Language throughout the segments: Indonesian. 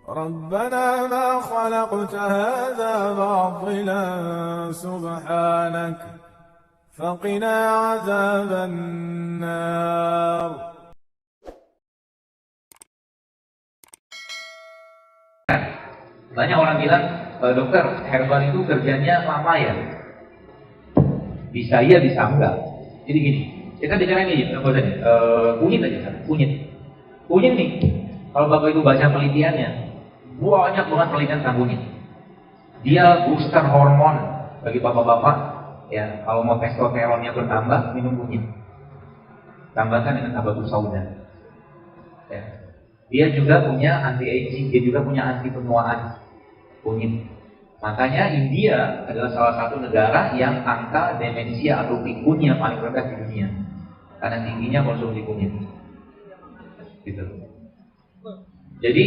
ربنا ما خلقت هذا باطلا سبحانك فقنا عذاب النار. Banyak orang bilang, dokter, herbal itu kerjanya lama ya? Bisa iya, bisa enggak. Jadi gini, kita bicara ini, kunyit aja, kunyit. Kunyit nih, kalau Bapak Ibu baca penelitiannya, banyak banget penelitian tentang kunyit. Dia booster hormon bagi bapak-bapak, ya, kalau mau testosteronnya bertambah, minum kunyit. Tambahkan dengan habatus sauda. Ya. Dia juga punya anti-aging, dia juga punya anti penuaan, kunyit. Makanya India adalah salah satu negara yang angka demensia atau pikunnya paling rendah di dunia, karena tingginya konsumsi kunyit. Gitu. Jadi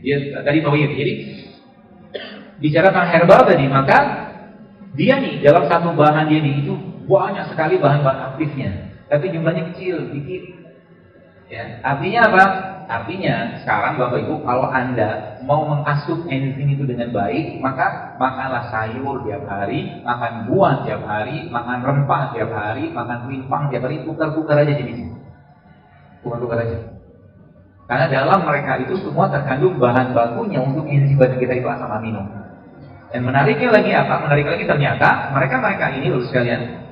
dia tadi tahu ya. Jadi bicara tentang herbal tadi, maka dia nih dalam satu bahan dia nih itu banyak sekali bahan-bahan aktifnya, tapi jumlahnya kecil, dikit. Ya, artinya apa? Artinya sekarang Bapak Ibu, kalau Anda mau mengasup enzim itu dengan baik, maka makanlah sayur tiap hari, makan buah tiap hari, makan rempah tiap hari, makan rimpang tiap hari, tukar-tukar aja jenisnya. Tukar-tukar aja. Karena dalam mereka itu semua terkandung bahan bakunya untuk enzim badan kita itu asam amino. Dan menariknya lagi apa? Menarik lagi ternyata mereka ini loh sekalian.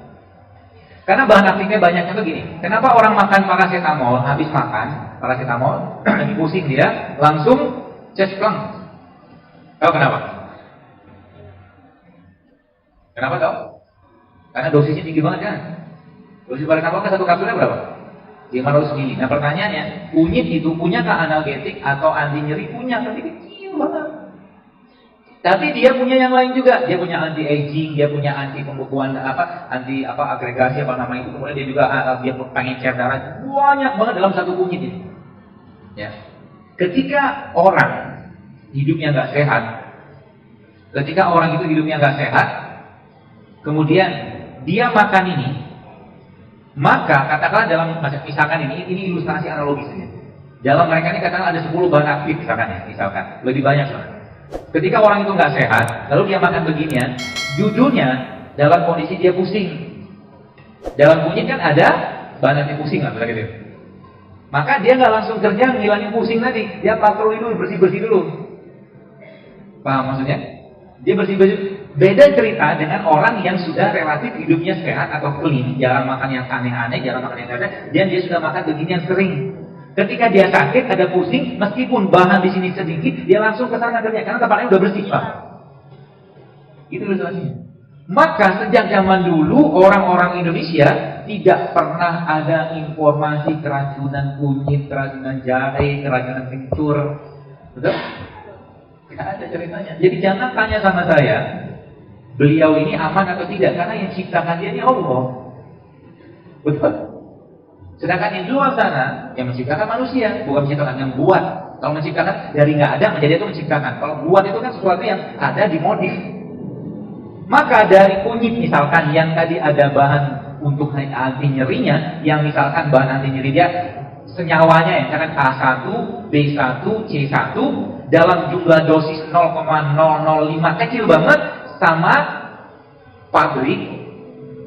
Karena bahan aktifnya banyaknya tuh gini. Kenapa orang makan paracetamol, habis makan paracetamol, lagi pusing dia, langsung chest plunk? Tahu kenapa? Kenapa tahu? Karena dosisnya tinggi banget kan? Dosis paracetamol kan satu kapsulnya berapa? 500 mili. Nah pertanyaannya, kunyit itu punyakah analgetik atau anti nyeri? Punya, tapi kecil banget. Tapi dia punya yang lain juga. Dia punya anti aging, dia punya anti pembekuan anti agregasi apa namanya itu. Kemudian dia juga dia pengencer darah. Banyak banget dalam satu kunyit ini. Ya. Ketika orang hidupnya nggak sehat, kemudian dia makan ini, maka katakanlah dalam misalkan ini ilustrasi analogis saja. Dalam mereka ini katakanlah ada 10 bahan aktif misalkan lebih banyak soalnya. Ketika orang itu nggak sehat, lalu dia makan beginian, jujurnya dalam kondisi dia pusing. Dalam kunyit kan ada bahan anti pusing lah, gitu. Maka dia nggak langsung kerja ngilangin pusing tadi, dia patroli dulu, bersih dulu. Paham maksudnya? Dia bersih. Beda cerita dengan orang yang sudah relatif hidupnya sehat atau clean, jarang makan yang aneh-aneh, jarang makan yang aneh, dan dia sudah makan beginian sering. Ketika dia sakit, ada pusing, meskipun bahan di sini sedikit, dia langsung ke sana kerja karena tempatnya udah bersih, Pak. Itu ilustrasinya. Maka sejak zaman dulu orang-orang Indonesia tidak pernah ada informasi keracunan kunyit, keracunan jahe, keracunan kencur. Betul? Tidak ada ceritanya. Jadi jangan tanya sama saya, beliau ini aman atau tidak, karena yang ciptakan dia ini Allah. Betul? Sedangkan yang luar sana yang menciptakan manusia, bukan menciptakan, yang buat. Kalau menciptakan dari nggak ada menjadi itu menciptakan. Kalau buat itu kan sesuatu yang ada dimodif. Maka dari kunyit misalkan yang tadi ada bahan untuk anti nyerinya, yang misalkan bahan anti nyeri dia senyawanya ya, misalkan A1, B1, C1 dalam jumlah dosis 0,005 kecil banget sama pabrik.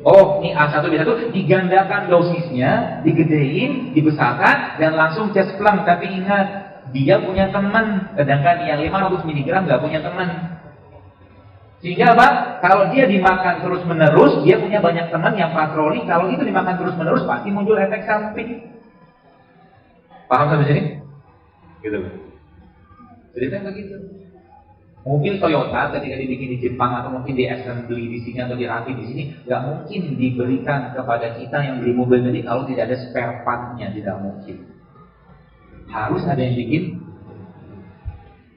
Oh, ini A1 B1 digandakan dosisnya, digedein, dibesarkan dan langsung chest plunk. Tapi ingat, dia punya teman, sedangkan yang 500 mg nggak punya teman. Sehingga apa? Kalau dia dimakan terus-menerus, dia punya banyak teman yang patroli. Kalau itu dimakan terus-menerus, pasti muncul efek samping. Paham sampai sini? Gitu. Ceritanya begitu. Mobil Toyota ketika dibikin di Jepang atau mungkin di assembly di sini atau dirakit di sini, nggak mungkin diberikan kepada kita yang beli mobil tadi kalau tidak ada spare part-nya, tidak mungkin. Harus ada yang bikin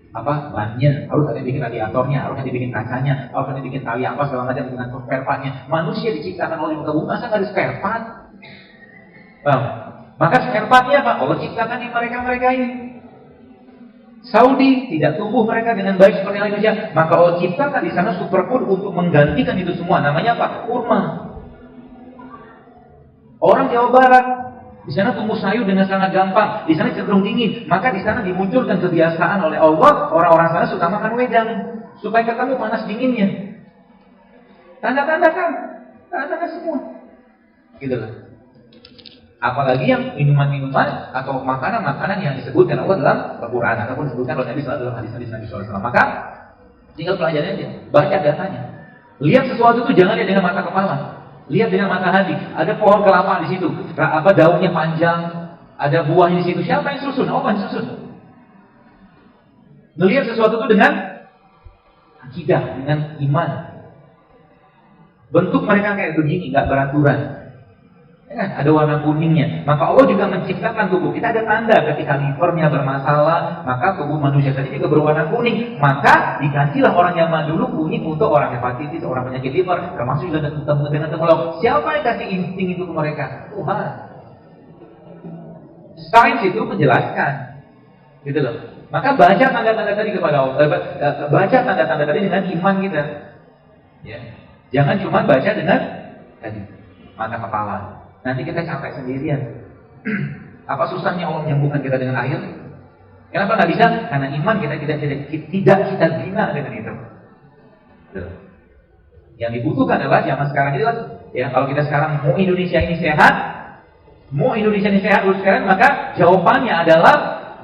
bannya, harus ada yang bikin radiatornya, harus ada yang bikin kacanya, harus ada yang bikin tali apa segala macam dengan spare part-nya. Manusia diciptakan oleh muka bumi, masa nggak ada spare part? Maka spare part-nya apa? Allah ciptakan di mereka ini. Saudi tidak tumbuh mereka dengan baik seperti Indonesia, maka Allah ciptakan di sana superfood untuk menggantikan itu semua. Namanya apa? Kurma. Orang Jawa Barat Di sana tumbuh sayur dengan sangat gampang. Di sana cenderung dingin. Maka di sana dimunculkan kebiasaan oleh Allah. Orang-orang sana suka makan wedang. Supaya ketemu panas dinginnya. Tanda-tanda kan. Tanda-tanda semua. Gitu lah. Apalagi yang minuman-minuman atau makanan-makanan yang disebutkan Allah dalam Al-Quran. Ataupun disebutkan oleh Nabi SAW dalam hadis-hadis Nabi SAW. Maka tinggal pelajari aja. Baca datanya. Lihat sesuatu itu jangan lihat dengan mata kepala. Lihat dengan mata hati. Ada pohon kelapa di situ. Daunnya panjang. Ada buahnya di situ. Siapa yang susun? Allah yang susun. Melihat sesuatu itu dengan akidah, dengan iman. Bentuk mereka kayak begini, nggak beraturan. Ya kan? Ada warna kuningnya. Maka Allah juga menciptakan tubuh kita ada tanda ketika livernya bermasalah, maka tubuh manusia tadi juga berwarna kuning. Maka digantilah orang yang dulu kuning untuk orang hepatitis, orang penyakit liver, termasuk juga dengan teknologi. Siapa yang kasih insting itu ke mereka? Tuhan. Sains itu menjelaskan, gitu loh. Maka baca tanda-tanda tadi kepada Allah, baca tanda-tanda tadi dengan iman kita. Ya. Jangan cuma baca dengan tadi mata kepala. Nanti kita capek sendirian. Apa susahnya Allah menyembuhkan kita dengan air? Kenapa nggak bisa? Karena iman kita tidak kita bina dengan itu. Yang dibutuhkan adalah zaman sekarang ini, ya kalau kita sekarang mau Indonesia ini sehat, terus sekarang maka jawabannya adalah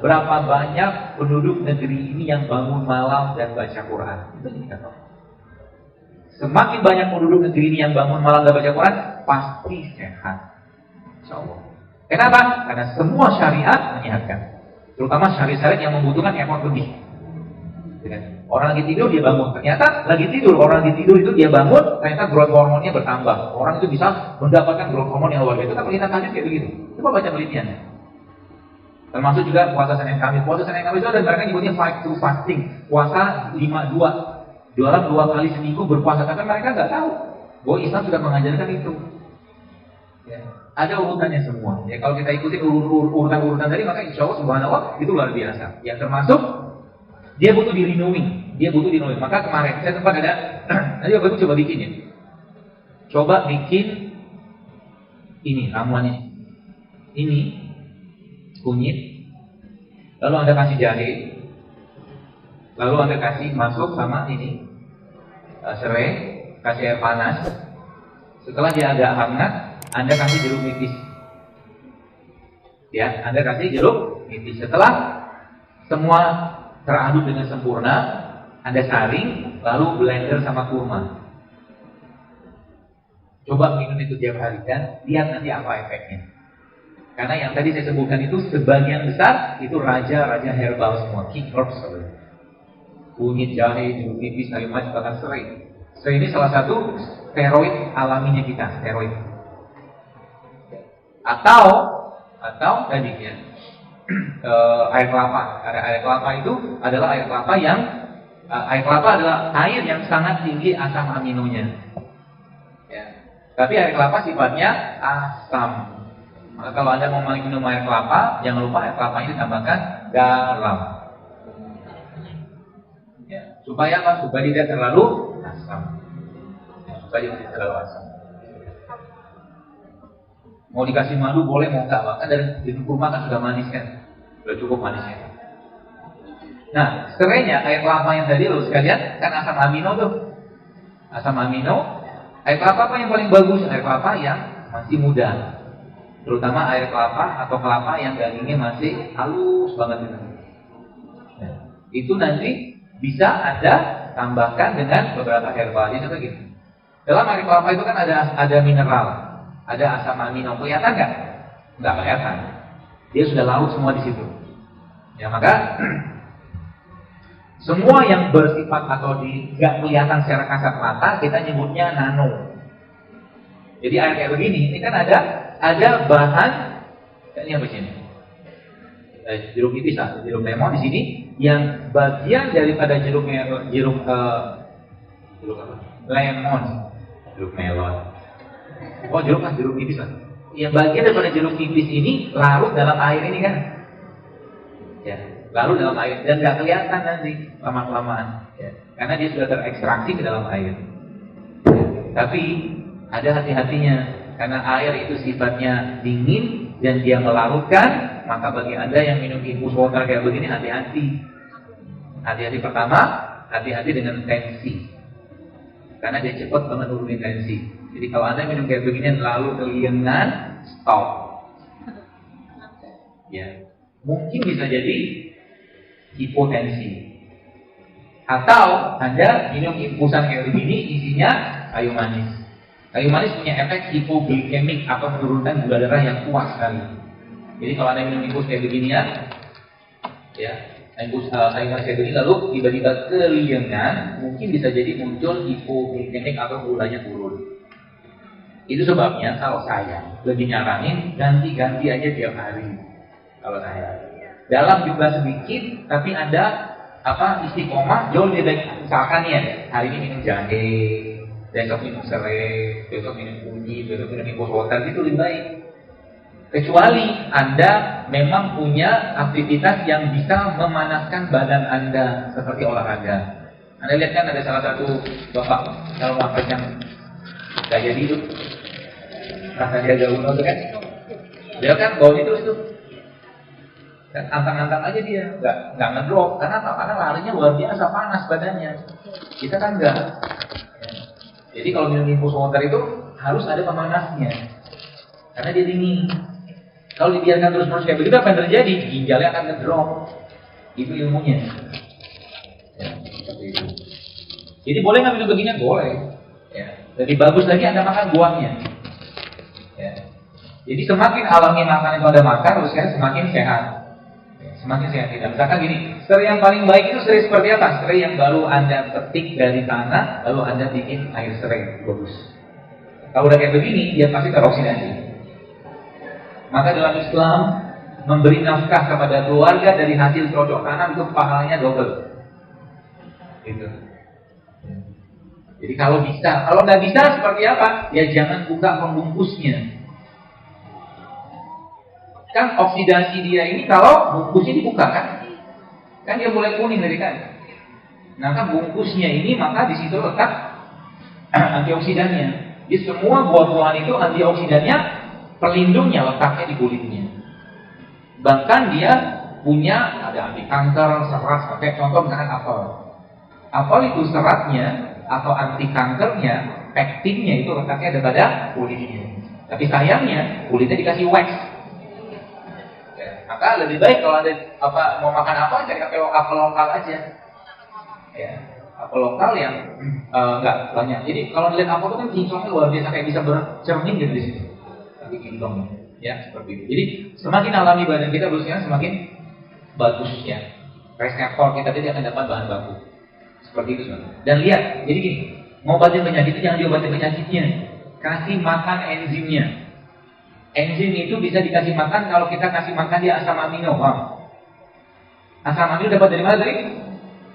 berapa banyak penduduk negeri ini yang bangun malam dan baca Quran. Itu indikator. Semakin banyak penduduk negeri ini yang bangun malam dan baca Quran, pasti sehat. Insyaallah. Kenapa? Karena semua syariat menyehatkan. Terutama syariat-syariat yang membutuhkan effort lebih. Orang lagi tidur dia bangun. Ternyata lagi tidur, orang lagi tidur itu dia bangun, ternyata growth hormonnya bertambah. Orang itu bisa mendapatkan growth hormon yang luar biasa. Itu kan penelitian kasus kayak begitu. Coba baca penelitiannya. Termasuk juga puasa Senin Kamis. Puasa Senin Kamis itu ada mereka nyebutnya fight to fasting. Puasa 5-2. Dalam 2 kali seminggu berpuasa, karena mereka nggak tahu bahwa Islam sudah mengajarkan itu. Ya. Ada urutannya semua. Ya, kalau kita ikuti urutan-urutan tadi, maka insya Allah subhanallah itu luar biasa. Yang termasuk dia butuh di renewing, Maka kemarin saya sempat ada, nanti Bapak Ibu coba bikin ya. Coba bikin ini ramuannya. Ini kunyit, lalu Anda kasih jahe. Lalu Anda kasih masuk sama ini serai, kasih air panas. Setelah dia agak hangat, Anda kasih jeruk nipis. Ya, Anda kasih jeruk nipis. Setelah semua teraduk dengan sempurna, Anda saring, lalu blender sama kurma. Coba minum itu tiap hari dan lihat nanti apa efeknya. Karena yang tadi saya sebutkan itu sebagian besar itu raja-raja herbal semua, king herbs. Kunyit, jahe, jeruk nipis, kayu manis, bahkan serai. Serai ini salah satu steroid alaminya kita, steroid. Atau tadi ya, air kelapa. Air kelapa itu adalah air kelapa adalah air yang sangat tinggi asam aminonya. Ya. Tapi air kelapa sifatnya asam. Maka kalau Anda mau minum air kelapa, jangan lupa air kelapa ini ditambahkan garam. Supaya apa? Supaya tidak terlalu asam. Mau dikasih madu boleh, mau enggak? Bahkan dari kurma kan sudah manis kan? Sudah cukup manisnya. Nah, serainya air kelapa yang tadi loh sekalian kan asam amino tuh. Asam amino. Air kelapa apa yang paling bagus? Air kelapa yang masih muda. Terutama air kelapa atau kelapa yang dagingnya masih halus banget itu. Nah, itu nanti bisa Anda tambahkan dengan beberapa herbal. Jadi contoh gini. Dalam air kelapa itu kan ada mineral, ada asam amino. Kelihatan nggak? Nggak kelihatan. Dia sudah larut semua di situ. Ya maka semua yang bersifat atau nggak kelihatan secara kasat mata kita nyebutnya nano. Jadi air kayak begini, ini kan ada bahan. Ini apa sih ini? Jeruk nipis atau jeruk lemon di sini. Yang bagian daripada jeruk apa? Lemon, jeruk melon. Oh jeruk nipis lah. Yang bagian daripada jeruk nipis ini larut dalam air ini kan? Ya, larut dalam air dan nggak kelihatan nanti lama-lamaan. Ya, karena dia sudah terekstraksi ke dalam air. Tapi ada hati-hatinya karena air itu sifatnya dingin dan dia melarutkan, maka bagi Anda yang minum infus water kayak begini, hati-hati. Hati-hati pertama, hati-hati dengan tensi. Karena dia cepat banget nurunin tensi. Jadi kalau Anda minum kayak begini lalu keliengan, stop. Ya, mungkin bisa jadi hipotensi. Atau Anda minum infusan kayak begini isinya kayu manis. Kayu manis punya efek hipoglikemik atau menurunkan gula darah yang kuat sekali. Jadi kalau Anda minum infus kayak begini ya, infus kayu manis kayak begini lalu tiba-tiba keliengan, mungkin bisa jadi muncul hipoglikemik atau gulanya turun. Itu sebabnya kalau saya lebih nyaranin ganti-ganti aja tiap hari. Kalau saya dalam jumlah sedikit, tapi Anda istiqomah jauh lebih baik. Misalkan ya, hari ini minum jahe, besok minum serai, besok minum uji, besok minum infus water, itu lebih baik. Kecuali Anda memang punya aktivitas yang bisa memanaskan badan Anda seperti olahraga. Anda lihat kan ada salah satu bapak kalau makan yang gak jadi itu, rasa dia gaul itu kan, dia kan baunya terus tuh. Dan antang-antang aja dia, nggak ngedrop. Karena apa? Karena larinya luar biasa panas badannya. Kita kan enggak. Jadi kalau minum infus water itu harus ada pemanasnya. Karena dia dingin. Kalau dibiarkan terus-terus kayak begitu, apa yang terjadi? Ginjalnya akan ngedrop. Itu ilmunya. Ya, seperti itu. Jadi boleh nggak minum begini? Boleh. Ya. Lebih bagus lagi Anda makan buahnya. Ya. Jadi semakin alami makanan itu Anda makan, usia semakin sehat. Semakin sehat tidak. Misalkan gini, serai yang paling baik itu serai seperti apa? Serai yang baru Anda petik dari tanah, lalu Anda bikin air serai bagus. Kalau udah kayak begini, dia pasti teroksidasi. Maka dalam Islam memberi nafkah kepada keluarga dari hasil cocok tanam itu pahalanya double. Gitu. Jadi kalau bisa, kalau nggak bisa seperti apa? Ya jangan buka pembungkusnya. Kan oksidasi dia ini kalau bungkusnya dibuka kan dia mulai kuning dari kan. Nah kan bungkusnya ini maka di situ letak antioksidannya. Jadi semua buah-buahan itu antioksidannya pelindungnya letaknya di kulitnya. Bahkan dia punya ada anti kanker, serat, sampai contoh misalkan apel. Apel itu seratnya atau anti kankernya, pektinnya itu letaknya ada pada kulitnya. Tapi sayangnya kulitnya dikasih wax. Maka lebih baik kalau Anda mau makan apa, cari apel lokal aja. Ya, apel lokal yang enggak banyak. Jadi kalau lihat apel itu kan kinclongnya luar biasa, kayak bisa bercermin gitu di sini. Tapi kinclongnya, ya seperti itu. Jadi semakin alami badan kita berusia semakin bagus ya. Reseptor kita jadi akan dapat bahan baku. Seperti itu sebenarnya. Dan lihat, jadi gini, ngobatin penyakit itu jangan diobatin penyakitnya, kasih makan enzimnya. Enzim itu bisa dikasih makan kalau kita kasih makan dia asam amino. Asam amino dapat dari mana tadi?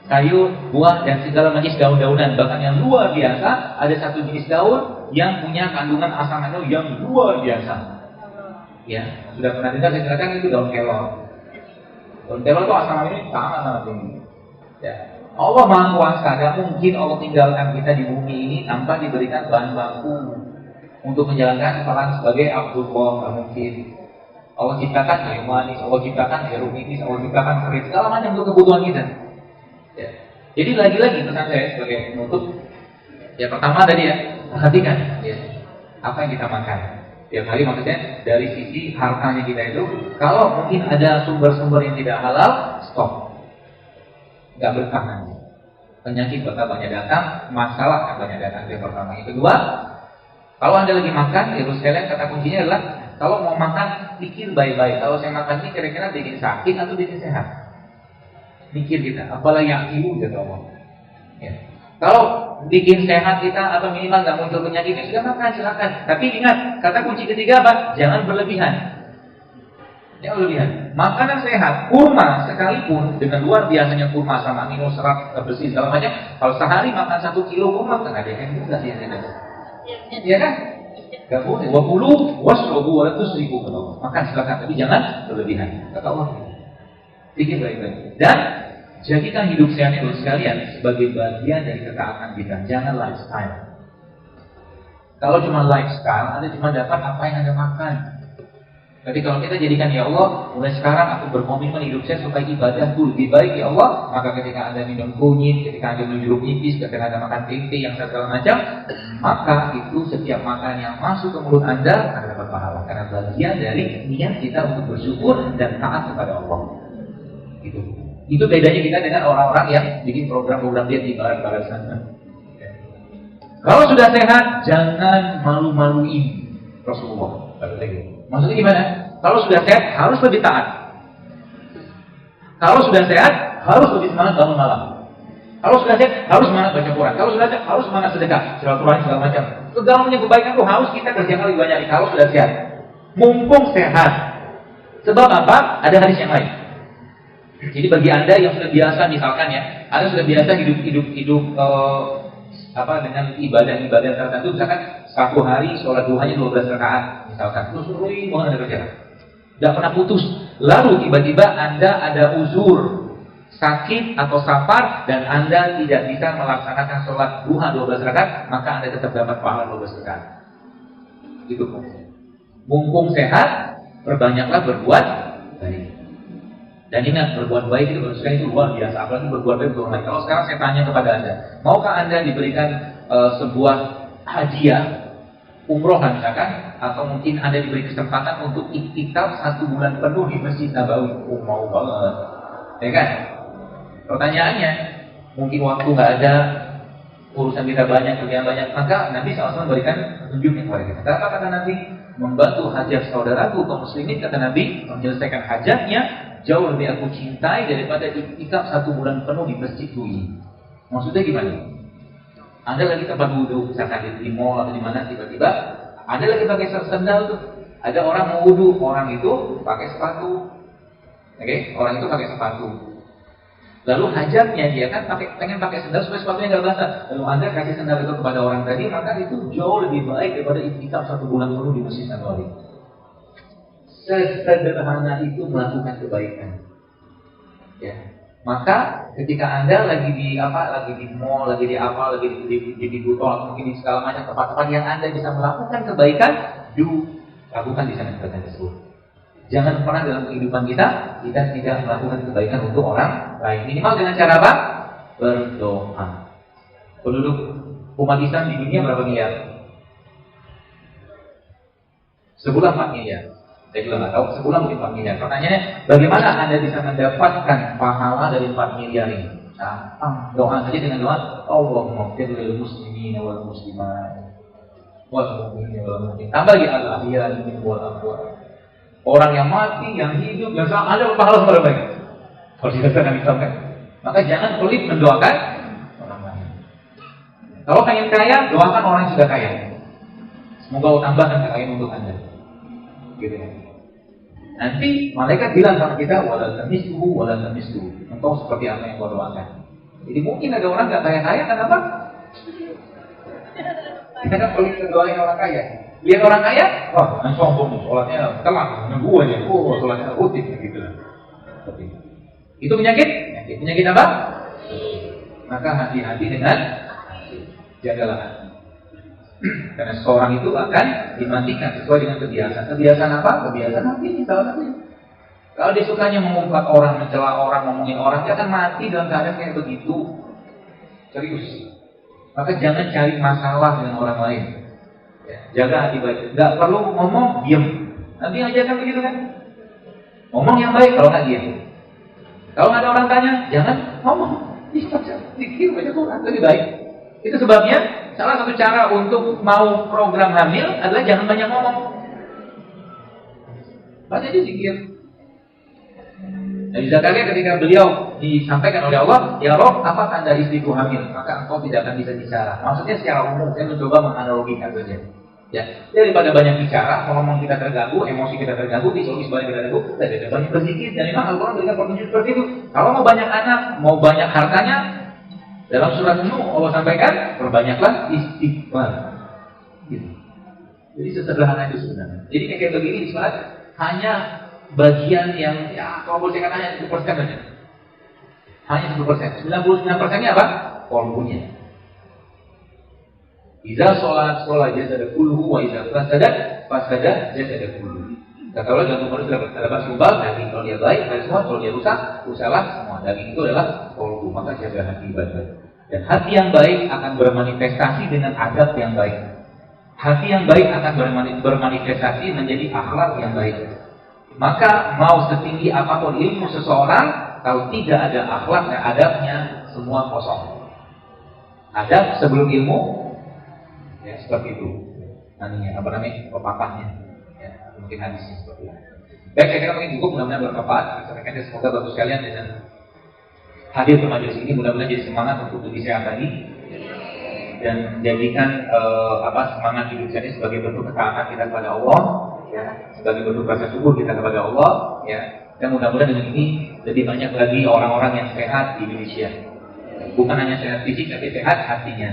Sayur, buah, dan segala jenis daun-daunan. Bahkan yang luar biasa, ada satu jenis daun yang punya kandungan asam amino yang luar biasa. Ya, sudah pernah dengar saya ceritakan itu daun kelor. Daun kelor itu asam amino sangat tinggi. Ya. Allah Maha Kuasa, tidak mungkin Allah tinggalkan kita di bumi ini tanpa diberikan bahan baku untuk menjalankan peran sebagai Abdullah. Nggak mungkin. Allah ciptakan kayu manis, Allah ciptakan erumitis, Allah ciptakan serai, segala macam untuk kebutuhan kita. Ya. Jadi lagi-lagi pesan saya sebagai penutup, ya pertama tadi ya, perhatikan ya, apa yang kita makan. Tiap hari maksudnya dari sisi hartanya kita itu, kalau mungkin ada sumber-sumber yang tidak halal, stop. Nggak berkah nanti. Penyakit bakal banyak datang, masalah akan banyak datang. Yang pertama. Yang kedua, kalau Anda lagi makan, terus sekalian kata kuncinya adalah kalau mau makan, pikir baik-baik. Kalau saya makan ini kira-kira bikin sakit atau bikin sehat? Mikir kita, apalah yang ibu kata Allah. Ya. Kalau bikin sehat kita atau minimal nggak muncul penyakit, ya sudah makan silakan. Tapi ingat, kata kunci ketiga apa? Jangan berlebihan. Jangan berlebihan. Makanan sehat, kurma sekalipun dengan luar biasanya kurma sama amino, serat, bersih segala macam. Kalau sehari makan 1 kilo kurma, kan ada yang juga sih. Iya kan? Gak boleh. 20 wasrobu 200.000 kalau makan silakan, tapi jangan berlebihan. Kata Allah. Pikir baik-baik. Dan jadikan hidup sehat itu sekalian sebagai bagian dari ketaatan kita. Jangan lifestyle. Kalau cuma lifestyle, Anda cuma dapat apa yang Anda makan. Tapi kalau kita jadikan, ya Allah, mulai sekarang aku berkomitmen hidup saya supaya ibadahku lebih baik, ya Allah. Maka ketika Anda minum kunyit, ketika Anda minum jeruk nipis, ketika Anda makan tempe yang segala macam, maka itu setiap makan yang masuk ke mulut Anda akan dapat pahala. Karena bagian dari niat kita untuk bersyukur dan taat kepada Allah. Itu bedanya kita dengan orang-orang yang bikin program-program diet di barat-barat sana. Kalau sudah sehat, jangan malu-maluin Rasulullah. Maksudnya gimana? Kalau sudah sehat, harus lebih taat. Kalau sudah sehat, harus lebih semangat bangun malam. Kalau sudah sehat, harus semangat baca Quran. Kalau sudah sehat, harus semangat sedekah, silaturahmi segala macam. Segala macam kebaikan itu harus kita kerjakan lebih banyak. Kalau sudah sehat, mumpung sehat. Sebab apa? Ada hadis yang lain. Jadi bagi Anda yang sudah biasa, misalkan ya, Anda sudah biasa hidup dengan ibadah-ibadah tertentu, misalkan satu hari sholat duhanya 12 rakaat, misalkan, terus sering banget Anda kerjakan, tidak pernah putus. Lalu tiba-tiba Anda ada uzur, sakit atau safar, dan Anda tidak bisa melaksanakan sholat duha 12 rakaat, maka Anda tetap dapat pahala 12 rakaat. Itu mumpung sehat, perbanyaklah berbuat baik. Dan ingat, berbuat baik itu itu luar biasa, apalagi berbuat baik untuk orang lain. Kalau sekarang saya tanya kepada Anda, maukah Anda diberikan sebuah hadiah umroh misalkan, atau mungkin Anda diberi kesempatan untuk iktikaf 1 bulan penuh di Masjid Nabawi? Mau banget, ya kan? Pertanyaannya, mungkin waktu nggak ada, urusan kita banyak, kerjaan banyak, maka Nabi SAW memberikan petunjuknya kepada kita. Apa kata Nabi? Membantu hajat saudaraku kaum muslimin, kata Nabi, menyelesaikan hajatnya jauh lebih aku cintai daripada iktikaf 1 bulan penuh di masjid ini. Maksudnya gimana? Anda lagi tempat wudhu, misalkan di mall atau di mana, tiba-tiba Anda lagi pakai sandal tuh, ada orang mau wudhu, orang itu pakai sepatu, oke? Orang itu pakai sepatu. Lalu hajatnya dia kan pengen pakai sandal supaya sepatunya nggak basah. Lalu Anda kasih sandal itu kepada orang tadi, maka itu jauh lebih baik daripada iktikaf 1 bulan penuh di masjid Nabawi. Sederhana itu melakukan kebaikan. Ya. Maka ketika Anda lagi di mall, lagi di butol, atau mungkin di segala macam tempat-tempat yang Anda bisa melakukan kebaikan, lakukan di sana kebaikan tersebut. Jangan pernah dalam kehidupan kita tidak melakukan kebaikan untuk orang lain. Minimal dengan cara apa? Berdoa. Penduduk umat Islam di dunia berapa miliar? Sebulan 4 miliar. Saya juga nggak tahu, sebulan mungkin 4 miliar. Pertanyaannya, bagaimana Anda bisa mendapatkan pahala dari 4 miliar ini? Doa saja dengan doa, Allahumma ighfir lil muslimin wal muslimat wal mu'minin wal mu'minat. Tambah lagi al-ahya wal amwat. Orang yang mati, yang hidup, yang selamat, ada pahala kepada mereka. Kalau dikatakan Islam kan, maka jangan pelit mendoakan orang lain. Kalau pengen kaya, doakan orang yang sudah kaya. Semoga Allah tambahkan kekayaan untuk Anda. Gitu ya. Nanti malaikat bilang sama kita, wala tamisu, engkau seperti apa yang kau doakan. Jadi mungkin ada orang nggak kaya-kaya, kenapa? Kita kan pelit mendoain orang kaya. Lihat orang kaya, wah, sombong, sholatnya telat, nunggu aja, sholatnya rutin, gitu lah. Itu penyakit apa? Maka hati-hati dengan jagalah hati. Karena seorang itu akan dimatikan sesuai dengan kebiasaan. Kebiasaan apa? Kebiasaan hati, misalnya. Kalau dia sukanya mengumpat orang, mencela orang, ngomongin orang, dia akan mati dalam keadaan kayak begitu. Serius. Maka jangan cari masalah dengan orang lain. Jaga hati baik. Nggak perlu ngomong, diam. Nanti ajarkan begitu kan? Ngomong yang baik, kalau nggak diam. Kalau nggak ada orang tanya, jangan ngomong. Dikir baca Quran lebih baik. Itu sebabnya salah satu cara untuk mau program hamil adalah jangan banyak ngomong. Baca aja zikir. Nabi Zakaria ketika beliau disampaikan oleh Allah, ya Rob, apa tanda istriku hamil? Maka engkau tidak akan bisa bicara. Maksudnya secara umum, saya mencoba menganalogikan saja. Ya, daripada banyak bicara, ngomong kita terganggu, emosi kita terganggu, psikologis kita terganggu, dan banyak berzikir. Dan memang Al-Quran berikan petunjuk seperti itu. Kalau mau banyak anak, mau banyak hartanya, dalam surat Nuh Allah sampaikan, perbanyaklah istighfar. Gitu. Jadi sesederhana itu sebenarnya. Jadi kayak begini di surat hanya bagian yang, ya kalau boleh saya katakan 1% saja. Hanya 1%. 99%-nya apa? Kolbunya. Iza sholat jasad kulluhu wa iza fasada jasad kulluhu. Kata Allah jantung manusia terdapat subal, daging kalau dia baik, baik semua, kalau dia rusak, rusaklah semua. Daging itu adalah kolbu, maka jaga hati baik-baik. Dan hati yang baik akan bermanifestasi dengan adab yang baik. Hati yang baik akan bermanifestasi menjadi akhlak yang baik. Maka mau setinggi apapun ilmu seseorang, kalau tidak ada akhlak dan adabnya, semua kosong. Adab sebelum ilmu, ya seperti itu. Apa namanya? Pepatahnya. Ya, mungkin hadisnya seperti itu. Baik, saya kira mungkin cukup, mudah-mudahan bermanfaat. Disampaikan dan semoga bagus sekalian dengan hadir ke majelis ini, mudah-mudahan jadi semangat untuk lebih sehat tadi dan jadikan semangat hidup saya ini sebagai bentuk ketaatan kita kepada Allah, ya, sebagai bentuk rasa syukur kita kepada Allah, ya. Dan mudah-mudahan dengan ini lebih banyak lagi orang-orang yang sehat di Indonesia. Bukan hanya sehat fisik, tapi sehat hatinya,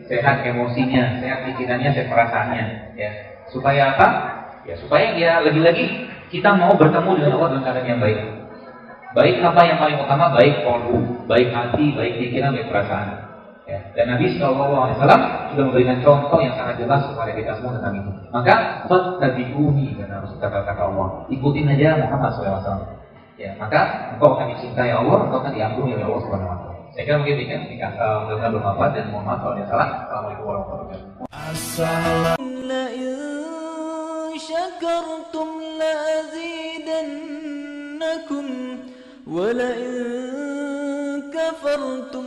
sehat emosinya, sehat pikirannya, sehat perasaannya, ya. Supaya apa? Ya supaya dia lagi-lagi kita mau bertemu dengan Allah dalam keadaan yang baik. Baik apa yang paling utama? Baik kolbu, baik hati, baik pikiran, baik perasaan. Ya. Dan Nabi SAW sudah memberikan contoh yang sangat jelas kepada kita semua tentang itu. Maka fattabi'uni, kata Allah, ikutin aja Muhammad SAW. Ya, maka engkau akan dicintai Allah, engkau akan diampuni oleh Allah SWT. Saya kira mungkin demikian. Mudah-mudahan bermanfaat dan mohon maaf kalau ada salah. Assalamualaikum warahmatullahi wabarakatuh. شكرتم لأزيدنكم ولئن كفرتم